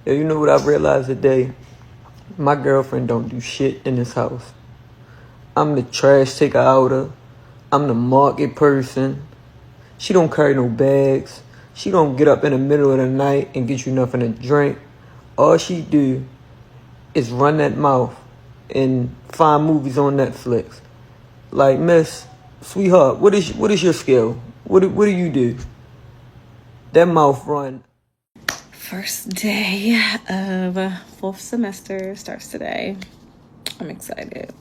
Yeah, you know what I've realized today? My girlfriend don't do shit in this house. I'm the trash taker outer. I'm the market person. She don't carry no bags. She don't get up in the middle of the night and get you nothing to drink. All she do is run that mouth and find movies on Netflix. Like, miss, sweetheart, what is your skill? What do you do? That mouth run. First day of fourth semester starts today. I'm excited.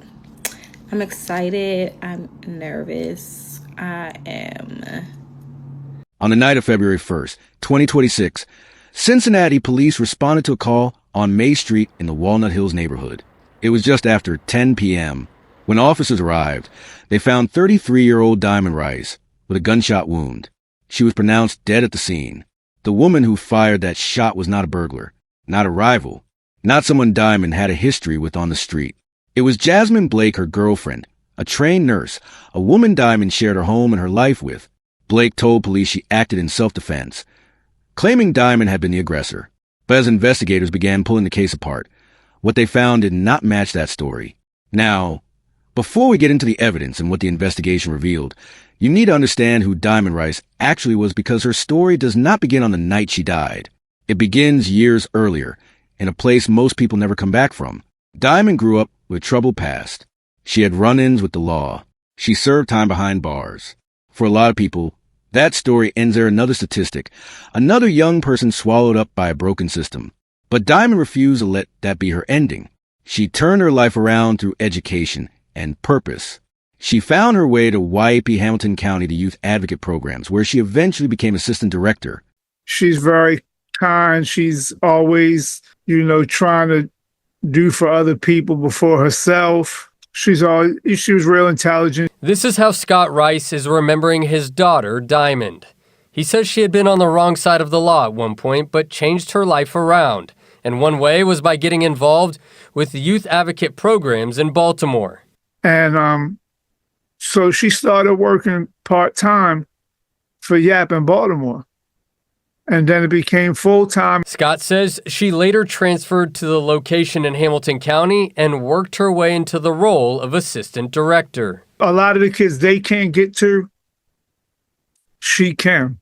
I'm nervous. I am. On the night of February 1st, 2026, Cincinnati police responded to a call on May Street in the Walnut Hills neighborhood. It was just after 10 p.m. When officers arrived, they found 33-year-old Diamond Rice with a gunshot wound. She was pronounced dead at the scene. The woman who fired that shot was not a burglar, not a rival, not someone Diamond had a history with on the street. It was Jasmine Blake, her girlfriend, a trained nurse, a woman Diamond shared her home and her life with. Blake told police she acted in self-defense, claiming Diamond had been the aggressor. But as investigators began pulling the case apart, what they found did not match that story. Now, before we get into the evidence and what the investigation revealed, you need to understand who Diamond Rice actually was, because her story does not begin on the night she died. It begins years earlier, in a place most people never come back from. Diamond grew up with a troubled past. She had run-ins with the law. She served time behind bars. For a lot of people, that story ends there. Another statistic, another young person swallowed up by a broken system. But Diamond refused to let that be her ending. She turned her life around through education and purpose. She found her way to YAP Hamilton County, the youth advocate programs, where she eventually became assistant director. She's very kind. She's always, trying to do for other people before herself. She was real intelligent. This is how Scott Rice is remembering his daughter, Diamond. He says she had been on the wrong side of the law at one point, but changed her life around. And one way was by getting involved with youth advocate programs in Baltimore. And so she started working part-time for YAP in Baltimore. And then it became full-time. Scott says she later transferred to the location in Hamilton County and worked her way into the role of assistant director. A lot of the kids they can't get to, she can.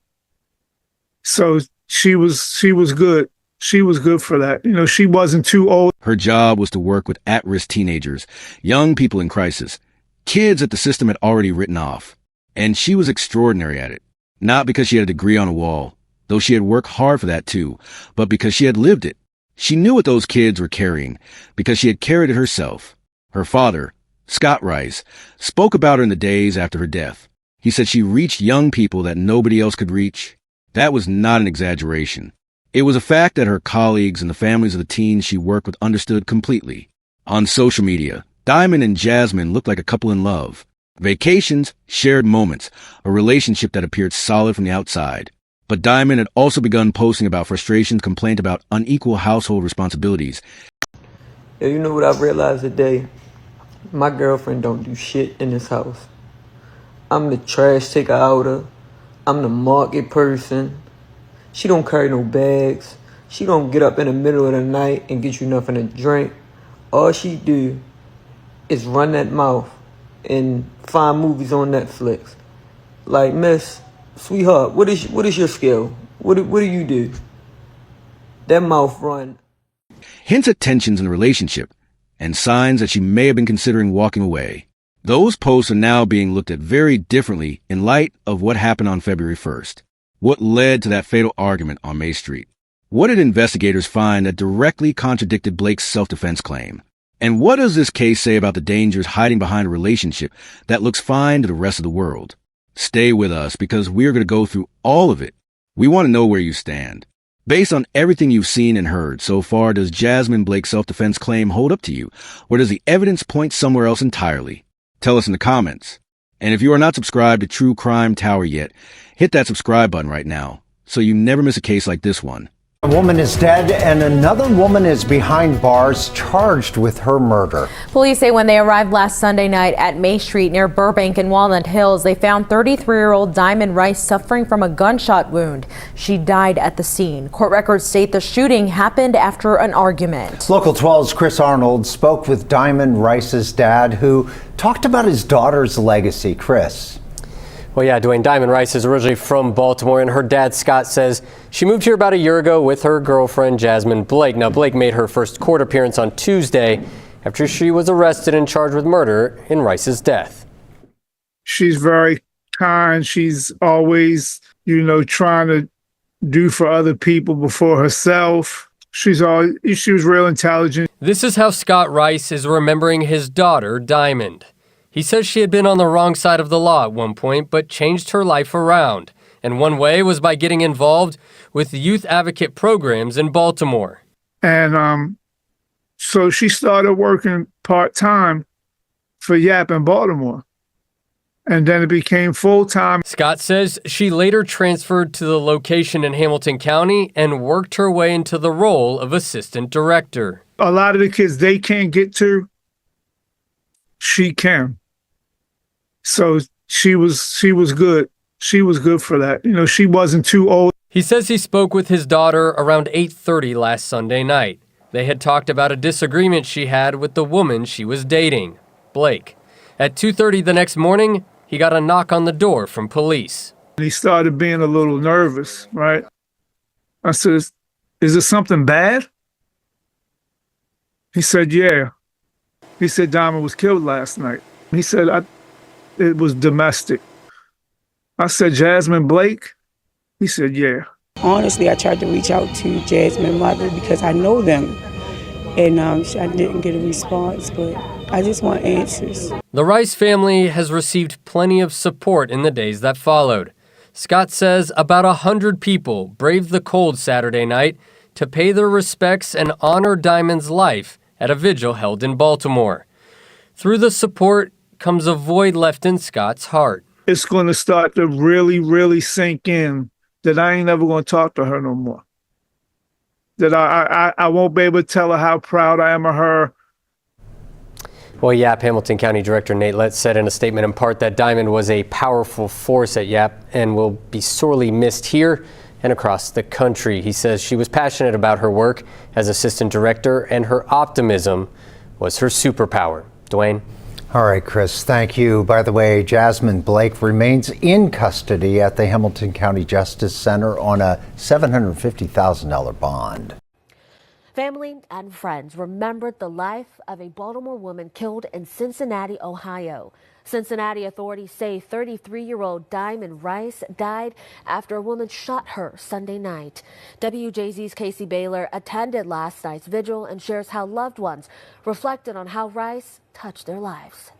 So she was good. She was good for that. She wasn't too old. Her job was to work with at-risk teenagers, young people in crisis, kids that the system had already written off. And she was extraordinary at it. Not because she had a degree on a wall, though she had worked hard for that too, but because she had lived it. She knew what those kids were carrying, because she had carried it herself. Her father, Scott Rice, spoke about her in the days after her death. He said she reached young people that nobody else could reach. That was not an exaggeration. It was a fact that her colleagues and the families of the teens she worked with understood completely. On social media, Diamond and Jasmine looked like a couple in love. Vacations, shared moments, a relationship that appeared solid from the outside. But Diamond had also begun posting about frustrations, complaint about unequal household responsibilities. Yeah, you know what I've realized today? My girlfriend don't do shit in this house. I'm the trash taker outer. I'm the market person. She don't carry no bags. She don't get up in the middle of the night and get you nothing to drink. All she do is run that mouth and find movies on Netflix. Like, miss, sweetheart, what is your skill? What do you do? That mouth run. Hints at tensions in the relationship and signs that she may have been considering walking away. Those posts are now being looked at very differently in light of what happened on February 1st. What led to that fatal argument on May Street? What did investigators find that directly contradicted Blake's self-defense claim? And what does this case say about the dangers hiding behind a relationship that looks fine to the rest of the world? Stay with us, because we're going to go through all of it. We want to know where you stand. Based on everything you've seen and heard so far, does Jasmine Blake's self-defense claim hold up to you, or does the evidence point somewhere else entirely? Tell us in the comments. And if you are not subscribed to True Crime Tower yet, hit that subscribe button right now so you never miss a case like this one. A woman is dead and another woman is behind bars charged with her murder. Police say when they arrived last Sunday night at May Street near Burbank and Walnut Hills, they found 33-year-old Diamond Rice suffering from a gunshot wound. She died at the scene. Court records state the shooting happened after an argument. Local 12's Chris Arnold spoke with Diamond Rice's dad, who talked about his daughter's legacy. Chris. Well, yeah, Dwayne, Diamond Rice is originally from Baltimore, and her dad, Scott, says she moved here about a year ago with her girlfriend, Jasmine Blake. Now, Blake made her first court appearance on Tuesday after she was arrested and charged with murder in Rice's death. She's very kind. She's always, trying to do for other people before herself. She was real intelligent. This is how Scott Rice is remembering his daughter, Diamond. He says she had been on the wrong side of the law at one point, but changed her life around. And one way was by getting involved with youth advocate programs in Baltimore. And so she started working part-time for YAP in Baltimore. And then it became full-time. Scott says she later transferred to the location in Hamilton County and worked her way into the role of assistant director. A lot of the kids they can't get to, she can. So she was good. She was good for that. She wasn't too old. He says he spoke with his daughter around 8:30 last Sunday night. They had talked about a disagreement she had with the woman she was dating, Blake. At 2:30 the next morning, he got a knock on the door from police. He started being a little nervous, right? I said, is it something bad? He said, yeah. He said Diamond was killed last night. He said, it was domestic. I said, Jasmine Blake? He said, yeah. Honestly, I tried to reach out to Jasmine's mother because I know them. And I didn't get a response, but I just want answers. The Rice family has received plenty of support in the days that followed. Scott says about 100 people braved the cold Saturday night to pay their respects and honor Diamond's life at a vigil held in Baltimore. Through the support comes a void left in Scott's heart. It's going to start to really, really sink in that I ain't never going to talk to her no more. That I won't be able to tell her how proud I am of her. Well, YAP Hamilton County Director Nate Letts said in a statement in part that Diamond was a powerful force at YAP and will be sorely missed here and across the country. He says she was passionate about her work as assistant director and her optimism was her superpower. Dwayne? All right, Chris, thank you. By the way, Jasmine Blake remains in custody at the Hamilton County Justice Center on a $750,000 bond. Family and friends remembered the life of a Baltimore woman killed in Cincinnati, Ohio. Cincinnati authorities say 33-year-old Diamond Rice died after a woman shot her Sunday night. WJZ's Casey Baylor attended last night's vigil and shares how loved ones reflected on how Rice touched their lives.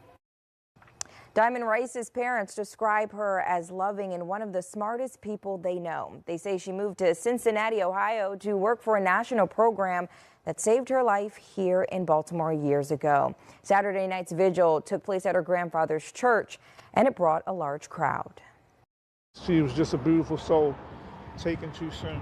Diamond Rice's parents describe her as loving and one of the smartest people they know. They say she moved to Cincinnati, Ohio to work for a national program that saved her life here in Baltimore years ago. Saturday night's vigil took place at her grandfather's church, and it brought a large crowd. She was just a beautiful soul, taken too soon.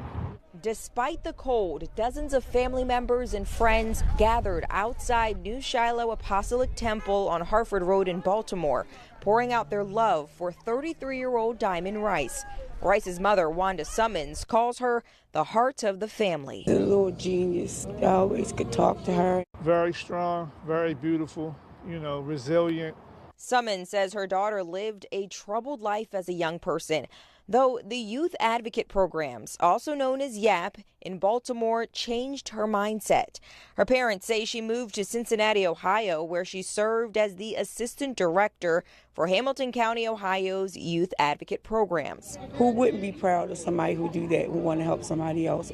Despite the cold, dozens of family members and friends gathered outside New Shiloh Apostolic Temple on Harford Road in Baltimore, pouring out their love for 33-year-old Diamond Rice. Rice's mother, Wanda Summons, calls her the heart of the family. A little genius. I always could talk to her. Very strong, very beautiful, resilient. Summons says her daughter lived a troubled life as a young person, though the youth advocate programs, also known as YAP, in Baltimore changed her mindset. Her parents say she moved to Cincinnati, Ohio, where she served as the assistant director for Hamilton County, Ohio's youth advocate programs. Who wouldn't be proud of somebody who do that, who want to help somebody else,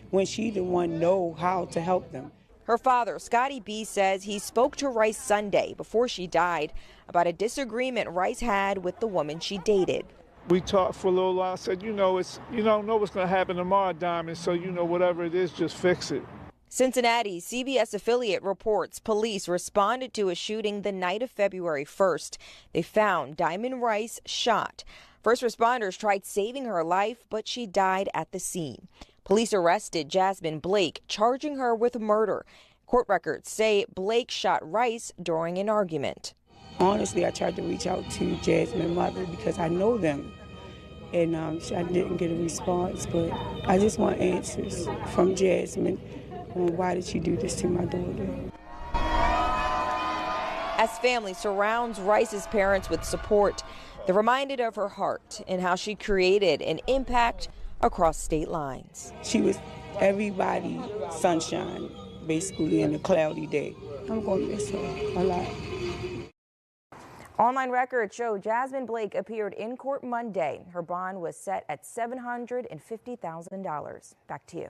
when she the one know how to help them? Her father, Scotty B., says he spoke to Rice Sunday before she died about a disagreement Rice had with the woman she dated. We talked for a little while. I said, you don't know what's going to happen tomorrow, Diamond, so whatever it is, just fix it. Cincinnati's CBS affiliate reports police responded to a shooting the night of February 1st. They found Diamond Rice shot. First responders tried saving her life, but she died at the scene. Police arrested Jasmine Blake, charging her with murder. Court records say Blake shot Rice during an argument. Honestly, I tried to reach out to Jasmine's mother because I know them. And I didn't get a response, but I just want answers from Jasmine on why did you do this to my daughter. As family surrounds Rice's parents with support, they're reminded of her heart and how she created an impact across state lines. She was everybody's sunshine, basically, in a cloudy day. I'm going to miss her a lot. Online records show Jasmine Blake appeared in court Monday. Her bond was set at $750,000. Back to you.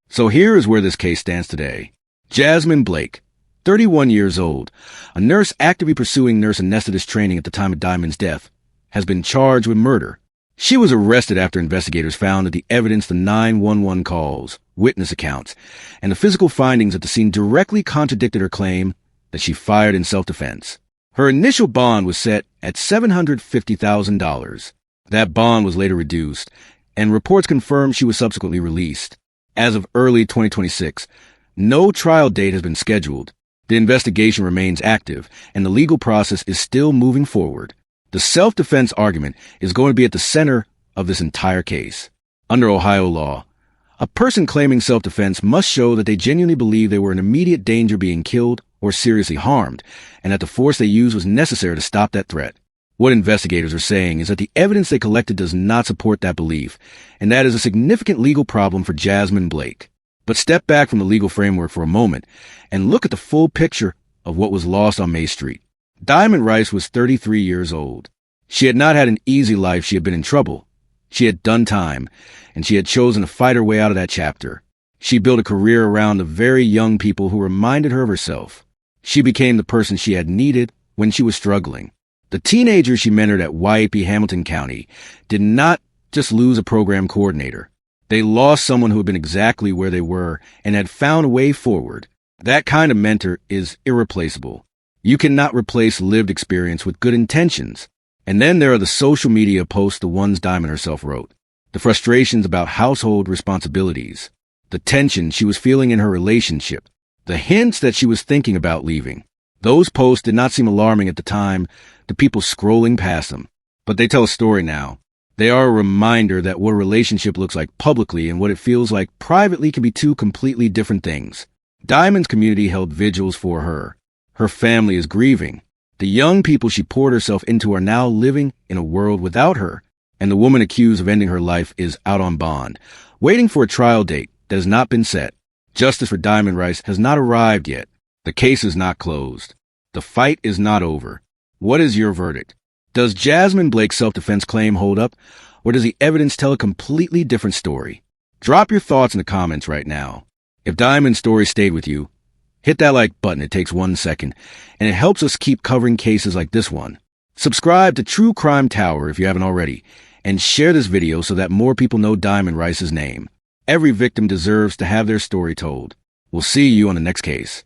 So here is where this case stands today. Jasmine Blake, 31 years old, a nurse actively pursuing nurse anesthetist training at the time of Diamond's death, has been charged with murder. She was arrested after investigators found that the evidence, the 911 calls, witness accounts, and the physical findings at the scene directly contradicted her claim that she fired in self-defense. Her initial bond was set at $750,000. That bond was later reduced, and reports confirmed she was subsequently released. As of early 2026, no trial date has been scheduled. The investigation remains active, and the legal process is still moving forward. The self-defense argument is going to be at the center of this entire case. Under Ohio law, a person claiming self-defense must show that they genuinely believe they were in immediate danger of being killed or seriously harmed, and that the force they used was necessary to stop that threat. What investigators are saying is that the evidence they collected does not support that belief, and that is a significant legal problem for Jasmine Blake. But step back from the legal framework for a moment and look at the full picture of what was lost on May Street. Diamond Rice was 33 years old. She had not had an easy life. She had been in trouble. She had done time, and she had chosen to fight her way out of that chapter. She built a career around the very young people who reminded her of herself. She became the person she had needed when she was struggling. The teenagers she mentored at YAP Hamilton County did not just lose a program coordinator. They lost someone who had been exactly where they were and had found a way forward. That kind of mentor is irreplaceable. You cannot replace lived experience with good intentions. And then there are the social media posts, the ones Diamond herself wrote. The frustrations about household responsibilities. The tension she was feeling in her relationship. The hints that she was thinking about leaving. Those posts did not seem alarming at the time to people scrolling past them. But they tell a story now. They are a reminder that what a relationship looks like publicly and what it feels like privately can be two completely different things. Diamond's community held vigils for her. Her family is grieving. The young people she poured herself into are now living in a world without her. And the woman accused of ending her life is out on bond, waiting for a trial date that has not been set. Justice for Diamond Rice has not arrived yet. The case is not closed. The fight is not over. What is your verdict? Does Jasmine Blake's self-defense claim hold up, or does the evidence tell a completely different story? Drop your thoughts in the comments right now. If Diamond's story stayed with you, hit that like button. It takes 1 second, and it helps us keep covering cases like this one. Subscribe to True Crime Tower if you haven't already, and share this video so that more people know Diamond Rice's name. Every victim deserves to have their story told. We'll see you on the next case.